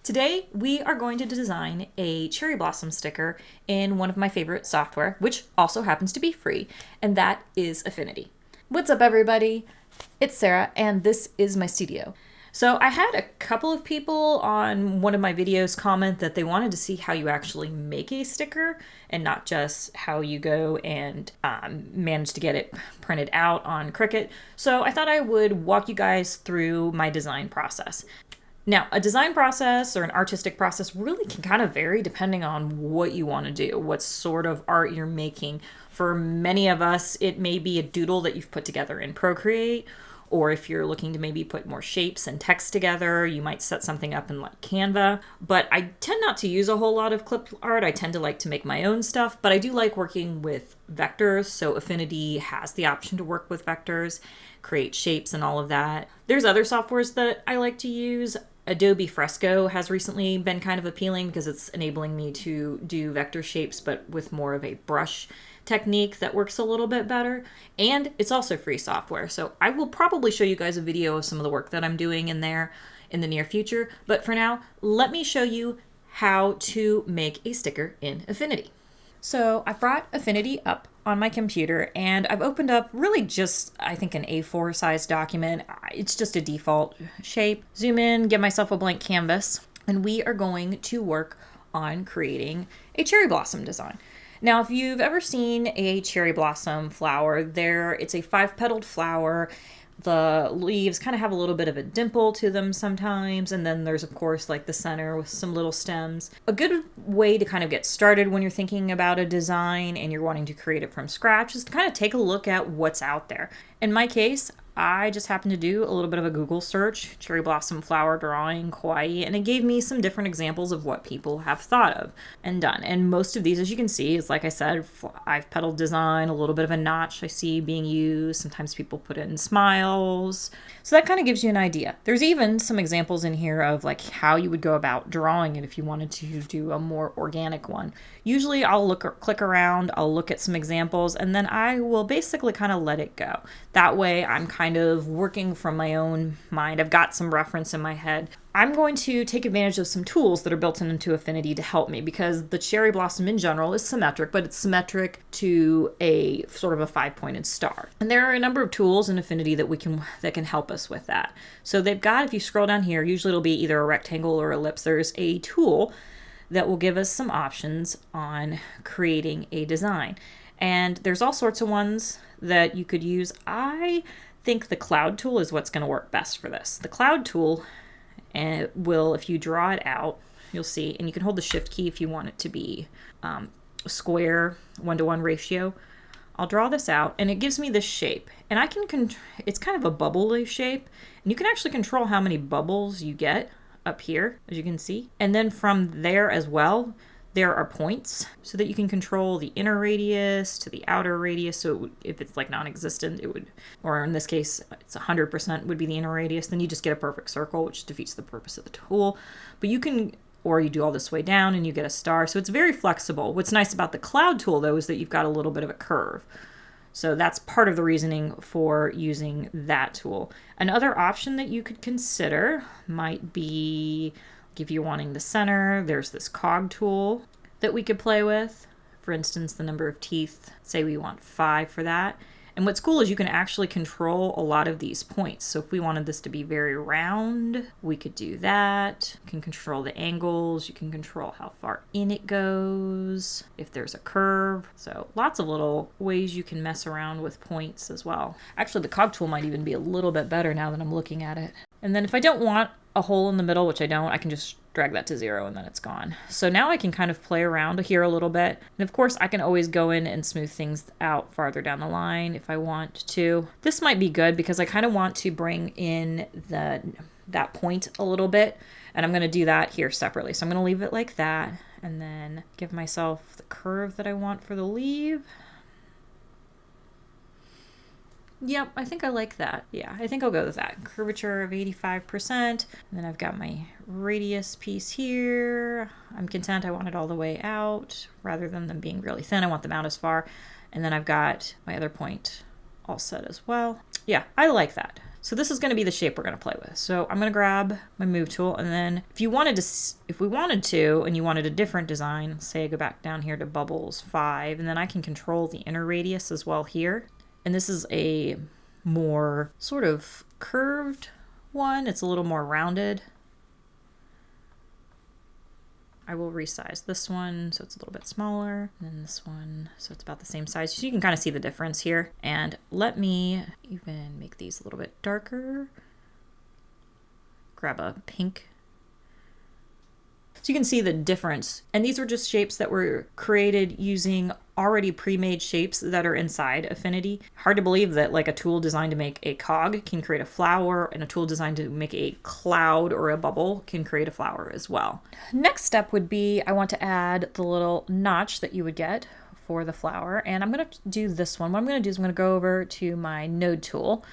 Today, we are going to design a cherry blossom sticker in one of my favorite software, which also happens to be free, and that is Affinity. What's up, everybody? It's Sarah, and this is my studio. So I had a couple of people on one of my videos comment that they wanted to see how you actually make a sticker and not just how you go and manage to get it printed out on Cricut. So I thought I would walk you guys through my design process. Now, a design process or an artistic process really can kind of vary depending on what you want to do, what sort of art you're making. For many of us, it may be a doodle that you've put together in Procreate, or if you're looking to maybe put more shapes and text together, you might set something up in like Canva. But I tend not to use a whole lot of clip art. I tend to like to make my own stuff, but I do like working with vectors. So Affinity has the option to work with vectors, create shapes and all of that. There's other softwares that I like to use. Adobe Fresco has recently been kind of appealing because it's enabling me to do vector shapes, but with more of a brush technique that works a little bit better. And it's also free software. So I will probably show you guys a video of some of the work that I'm doing in there in the near future. But for now, let me show you how to make a sticker in Affinity. So I brought Affinity up on my computer and I've opened up really just, I think, an A4 size document. It's just a default shape. Zoom in, give myself a blank canvas, and we are going to work on creating a cherry blossom design. Now, if you've ever seen a cherry blossom flower, it's a 5-petaled flower. The leaves kind of have a little bit of a dimple to them sometimes, and then there's, of course, like the center with some little stems. A good way to kind of get started when you're thinking about a design and you're wanting to create it from scratch is to kind of take a look at what's out there. In my case, I just happened to do a little bit of a Google search, cherry blossom flower drawing, kawaii, and it gave me some different examples of what people have thought of and done. And most of these, as you can see, is, like I said, 5-petal design, a little bit of a notch I see being used. Sometimes people put in smiles. So that kind of gives you an idea. There's even some examples in here of like how you would go about drawing it if you wanted to do a more organic one. Usually I'll click around, I'll look at some examples, and then I will basically kind of let it go. That way I'm kind of working from my own mind. I've got some reference in my head. I'm going to take advantage of some tools that are built into Affinity to help me because the cherry blossom in general is symmetric, but it's symmetric to a sort of a 5-pointed star. And there are a number of tools in Affinity that can help us with that. So they've got, if you scroll down here, usually it'll be either a rectangle or ellipse. There's a tool that will give us some options on creating a design. And there's all sorts of ones that you could use. I think the cloud tool is what's going to work best for this. The cloud tool will, if you draw it out, you'll see, and you can hold the shift key if you want it to be square 1-to-1 ratio. I'll draw this out and it gives me this shape, and I can it's kind of a bubble shape, and you can actually control how many bubbles you get up here, as you can see. And then from there as well, there are points so that you can control the inner radius to the outer radius. So if it's like non-existent, it would, or in this case, it's 100% would be the inner radius. Then you just get a perfect circle, which defeats the purpose of the tool. But you can, or you do all this way down and you get a star. So it's very flexible. What's nice about the cloud tool though, is that you've got a little bit of a curve. So that's part of the reasoning for using that tool. Another option that you could consider might be, if you're wanting the center, there's this cog tool that we could play with. For instance, the number of teeth, say we want 5 for that. And what's cool is you can actually control a lot of these points. So if we wanted this to be very round, we could do that. You can control the angles. You can control how far in it goes, if there's a curve. So lots of little ways you can mess around with points as well. Actually, the cog tool might even be a little bit better now that I'm looking at it. And then if I don't want a hole in the middle, which I don't, I can just drag that to 0 and then it's gone. So now I can kind of play around here a little bit. And of course I can always go in and smooth things out farther down the line if I want to. This might be good because I kind of want to bring in that point a little bit, and I'm going to do that here separately. So I'm going to leave it like that and then give myself the curve that I want for the leaf. Yep, I think I like that. Yeah, I think I'll go with that. Curvature of 85%. And then I've got my radius piece here. I'm content I want it all the way out rather than them being really thin. I want them out as far. And then I've got my other point all set as well. Yeah, I like that. So this is going to be the shape we're going to play with. So I'm going to grab my move tool, and then if we wanted to, and you wanted a different design, say I go back down here to bubbles 5, and then I can control the inner radius as well here. And this is a more sort of curved one. It's a little more rounded. I will resize this one so it's a little bit smaller, and then this one so it's about the same size. So you can kind of see the difference here. And let me even make these a little bit darker. Grab a pink. So you can see the difference. And these were just shapes that were created using already pre-made shapes that are inside Affinity. Hard to believe that like a tool designed to make a cog can create a flower, and a tool designed to make a cloud or a bubble can create a flower as well. Next step would be I want to add the little notch that you would get for the flower, and I'm going to do this one. What I'm going to do is I'm going to go over to my node tool.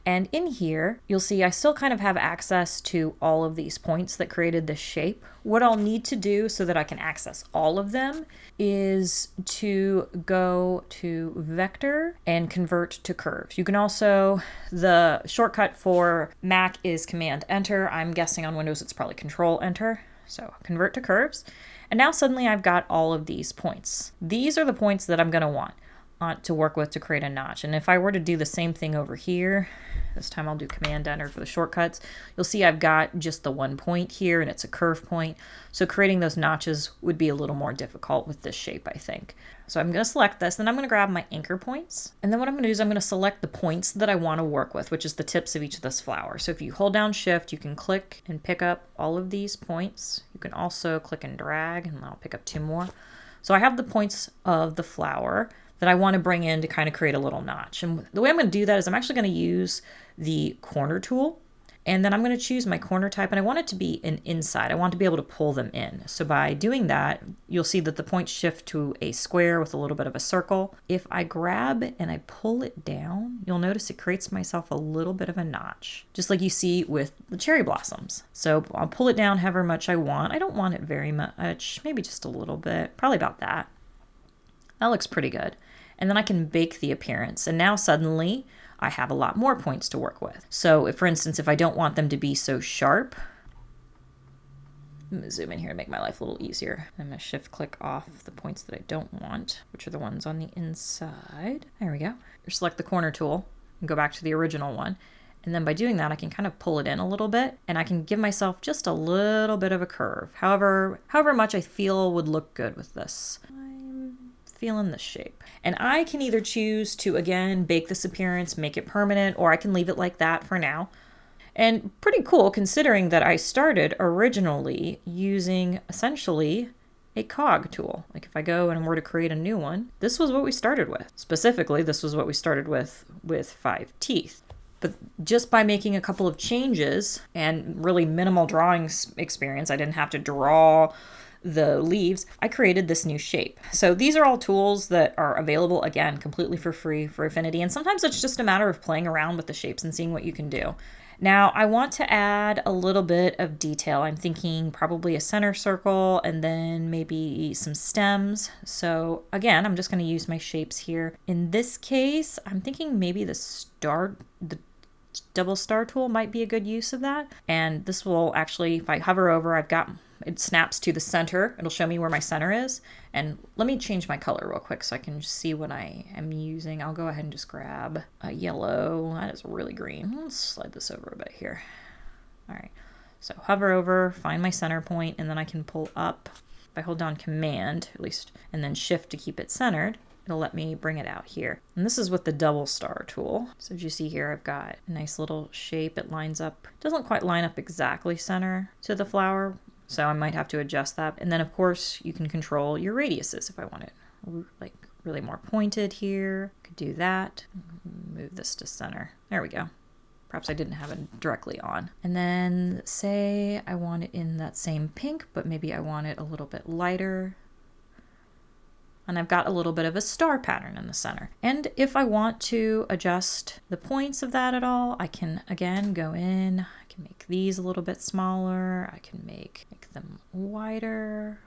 And in here, you'll see I still kind of have access to all of these points that created this shape. What I'll need to do so that I can access all of them is to go to vector and convert to curves. You can also, the shortcut for Mac is Command Enter. I'm guessing on Windows it's probably Control Enter. So convert to curves. And now suddenly I've got all of these points. These are the points that I'm going to want to work with to create a notch. And if I were to do the same thing over here, this time I'll do Command Enter for the shortcuts, you'll see I've got just the one point here and it's a curve point. So creating those notches would be a little more difficult with this shape, I think. So I'm going to select this, then I'm going to grab my anchor points. And then what I'm going to do is I'm going to select the points that I want to work with, which is the tips of each of this flower. So if you hold down Shift, you can click and pick up all of these points. You can also click and drag, and I'll pick up 2 more. So I have the points of the flower that I want to bring in to kind of create a little notch. And the way I'm going to do that is I'm actually going to use the corner tool, and then I'm going to choose my corner type, and I want it to be an inside. I want to be able to pull them in. So by doing that, you'll see that the points shift to a square with a little bit of a circle. If I grab and I pull it down, you'll notice it creates myself a little bit of a notch, just like you see with the cherry blossoms. So I'll pull it down however much I want. I don't want it very much, maybe just a little bit, probably about that. That looks pretty good. And then I can bake the appearance. And now suddenly I have a lot more points to work with. So if, for instance, if I don't want them to be so sharp, I'm going to zoom in here to make my life a little easier. I'm going to shift click off the points that I don't want, which are the ones on the inside. There we go. Select the corner tool and go back to the original one. And then by doing that, I can kind of pull it in a little bit, and I can give myself just a little bit of a curve. However much I feel would look good with this. Feeling this shape. And I can either choose to, again, bake this appearance, make it permanent, or I can leave it like that for now. And pretty cool considering that I started originally using essentially a cog tool. Like if I go and were to create a new one, this was what we started with. Specifically, this was what we started with 5 teeth. But just by making a couple of changes and really minimal drawing experience, I didn't have to draw the leaves, I created this new shape. So these are all tools that are available, again, completely for free for Affinity. And sometimes it's just a matter of playing around with the shapes and seeing what you can do. Now I want to add a little bit of detail. I'm thinking probably a center circle and then maybe some stems. So again, I'm just going to use my shapes here. In this case, I'm thinking maybe the double star tool might be a good use of that. And this will actually, if I hover over, it snaps to the center. It'll show me where my center is. And let me change my color real quick so I can see what I am using. I'll go ahead and just grab a yellow. That is really green. Let's slide this over a bit here. All right. So hover over, find my center point, and then I can pull up. If I hold down Command, at least, and then Shift to keep it centered, it'll let me bring it out here. And this is with the double star tool. So as you see here, I've got a nice little shape. It lines up, doesn't quite line up exactly center to the flower, so I might have to adjust that. And then of course you can control your radiuses if I want it like really more pointed here. Could do that. Move this to center. There we go. Perhaps I didn't have it directly on. And then say I want it in that same pink, but maybe I want it a little bit lighter. And I've got a little bit of a star pattern in the center. And if I want to adjust the points of that at all, I can again go in, I can make these a little bit smaller, I can make them wider.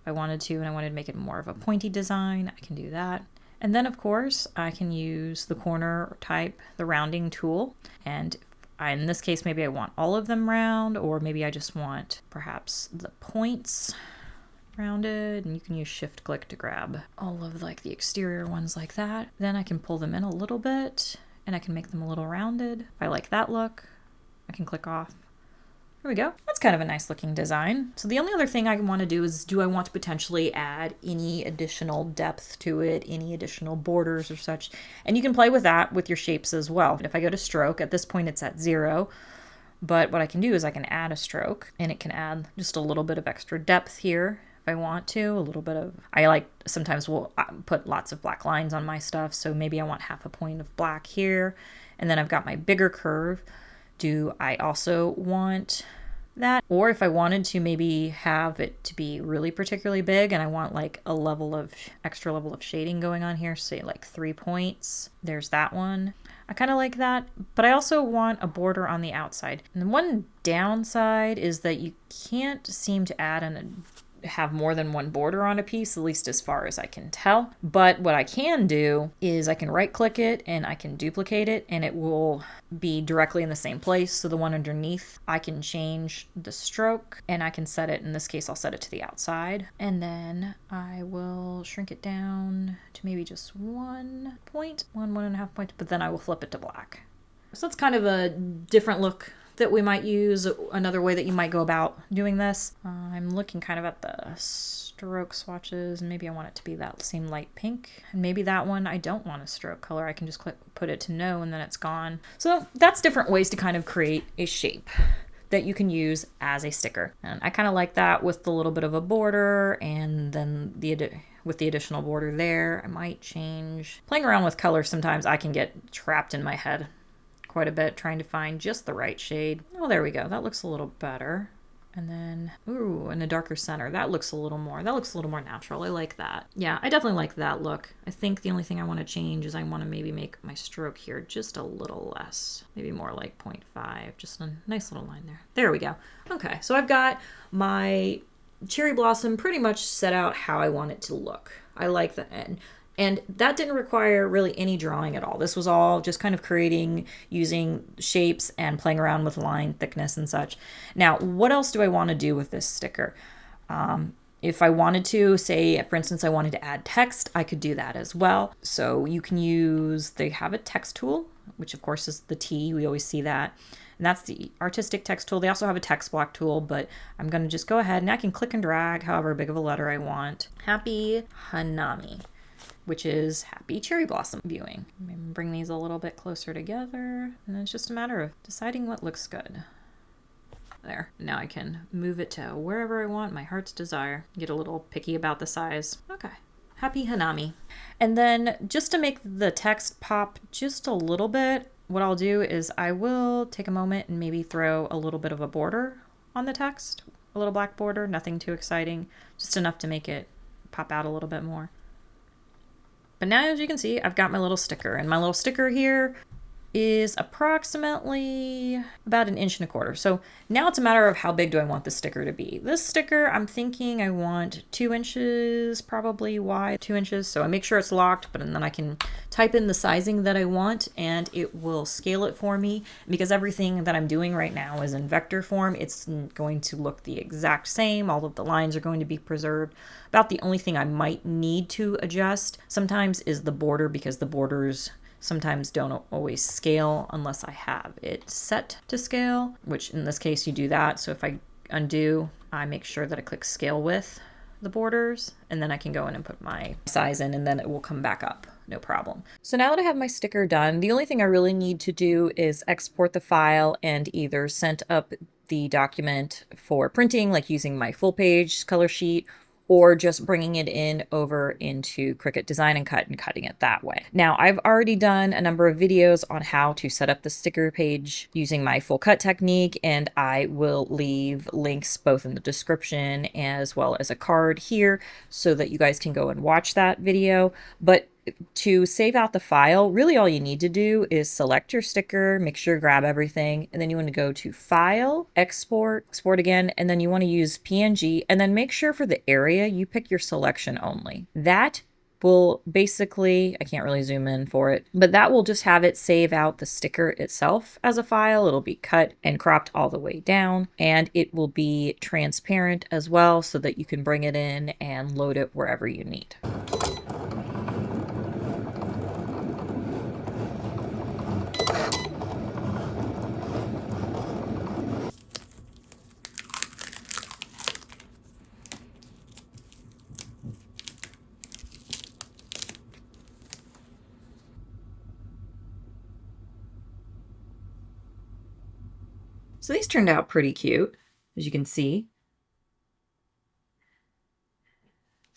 If I wanted to, and I wanted to make it more of a pointy design, I can do that. And then of course I can use the corner type, the rounding tool. And in this case, maybe I want all of them round, or maybe I just want perhaps the points rounded, and you can use shift click to grab all of like the exterior ones like that. Then I can pull them in a little bit and I can make them a little rounded. If I like that look, I can click off. There we go. That's kind of a nice looking design. So the only other thing I want to do is, do I want to potentially add any additional depth to it, any additional borders or such? And you can play with that with your shapes as well. If I go to stroke, at this point it's at 0, but what I can do is I can add a stroke and it can add just a little bit of extra depth here if I want to, a little bit of, I like, sometimes we'll put lots of black lines on my stuff, so maybe I want half a point of black here, and then I've got my bigger curve. Do I also want that? Or if I wanted to maybe have it to be really particularly big and I want like a level of extra level of shading going on here, say like 3 points. There's that one. I kind of like that, but I also want a border on the outside. And the one downside is that you can't seem to add have more than one border on a piece, at least as far as I can tell. But what I can do is I can right click it and I can duplicate it and it will be directly in the same place. So the one underneath, I can change the stroke and I can set it, in this case I'll set it to the outside, and then I will shrink it down to maybe just 1 point, 1.5 points, but then I will flip it to black. So that's kind of a different look that we might use, another way that you might go about doing this. I'm looking kind of at the stroke swatches, and maybe I want it to be that same light pink. And maybe that one I don't want a stroke color. I can just put it to no and then it's gone. So that's different ways to kind of create a shape that you can use as a sticker. And I kind of like that with the little bit of a border, and then with the additional border there. I might change. Playing around with colors, sometimes I can get trapped in my head quite a bit trying to find just the right shade. Oh, there we go. That looks a little better. And then, ooh, in a darker center. That looks a little more natural. I like that. Yeah, I definitely like that look. I think the only thing I want to change is I want to maybe make my stroke here just a little less. Maybe more like 0.5. Just a nice little line there. There we go. Okay, so I've got my cherry blossom pretty much set out how I want it to look. I like the end. And that didn't require really any drawing at all. This was all just kind of creating, using shapes and playing around with line thickness and such. Now, what else do I want to do with this sticker? If I wanted to, say, for instance, I wanted to add text, I could do that as well. So you can use, they have a text tool, which of course is the T. We always see that. And that's the artistic text tool. They also have a text block tool, but I'm going to just go ahead and I can click and drag however big of a letter I want. Happy Hanami, which is happy cherry blossom viewing. Bring these a little bit closer together, and then it's just a matter of deciding what looks good. There, now I can move it to wherever I want, my heart's desire. Get a little picky about the size. Okay, happy Hanami. And then just to make the text pop just a little bit, what I'll do is I will take a moment and maybe throw a little bit of a border on the text, a little black border, nothing too exciting, just enough to make it pop out a little bit more. But now, as you can see, I've got my little sticker, and my little sticker here is approximately about 1.25 inches. So now it's a matter of how big do I want the sticker to be. This sticker, I'm thinking I want 2 inches, probably wide, 2 inches. So I make sure it's locked, but then I can type in the sizing that I want and it will scale it for me. Because everything that I'm doing right now is in vector form, it's going to look the exact same. All of the lines are going to be preserved. About the only thing I might need to adjust sometimes is the border, because the borders sometimes don't always scale unless I have it set to scale, which in this case you do that. So if I undo, I make sure that I click scale with the borders, and then I can go in and put my size in, and then it will come back up, no problem. So now that I have my sticker done, the only thing I really need to do is export the file and either send up the document for printing, like using my full page color sheet, or just bringing it in over into Cricut Design and cutting it that way. Now, I've already done a number of videos on how to set up the sticker page using my full cut technique, and I will leave links both in the description as well as a card here so that you guys can go and watch that video. But to save out the file, really all you need to do is select your sticker, make sure to grab everything, and then you want to go to File, Export, Export again, and then you want to use PNG, and then make sure for the area you pick your selection only. That will basically, I can't really zoom in for it, but that will just have it save out the sticker itself as a file. It'll be cut and cropped all the way down, and it will be transparent as well so that you can bring it in and load it wherever you need. So these turned out pretty cute, as you can see.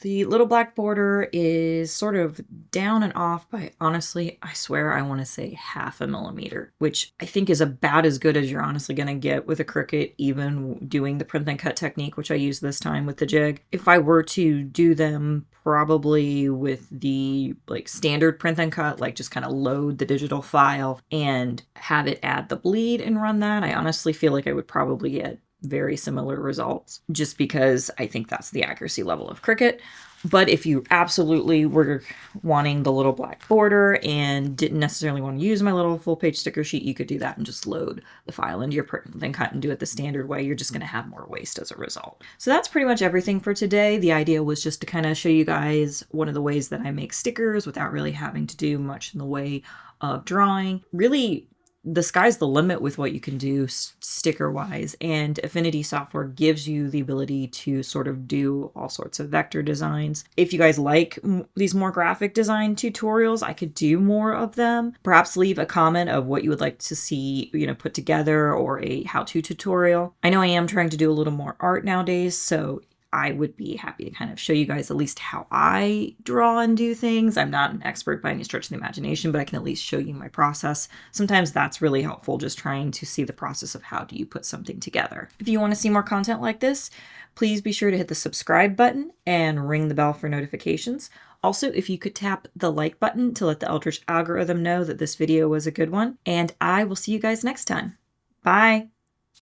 The little black border is sort of down and off by, honestly, I swear I want to say 0.5 millimeter, which I think is about as good as you're honestly going to get with a Cricut, even doing the print and cut technique, which I used this time with the jig. If I were to do them probably with the like standard print and cut, like just kind of load the digital file and have it add the bleed and run that, I honestly feel like I would probably get very similar results, just because I think that's the accuracy level of Cricut. But if you absolutely were wanting the little black border and didn't necessarily want to use my little full page sticker sheet, you could do that and just load the file into your print and cut and do it the standard way. You're just going to have more waste as a result. So that's pretty much everything for today. The idea was just to kind of show you guys one of the ways that I make stickers without really having to do much in the way of drawing. Really, the sky's the limit with what you can do sticker wise, and Affinity software gives you the ability to sort of do all sorts of vector designs. If you guys like these more graphic design tutorials, I could do more of them. Perhaps leave a comment of what you would like to see, put together, or a how-to tutorial. I know I am trying to do a little more art nowadays, so I would be happy to kind of show you guys at least how I draw and do things. I'm not an expert by any stretch of the imagination, but I can at least show you my process. Sometimes that's really helpful, just trying to see the process of how do you put something together. If you want to see more content like this, please be sure to hit the subscribe button and ring the bell for notifications. Also, if you could tap the like button to let the Eldritch algorithm know that this video was a good one, and I will see you guys next time. Bye!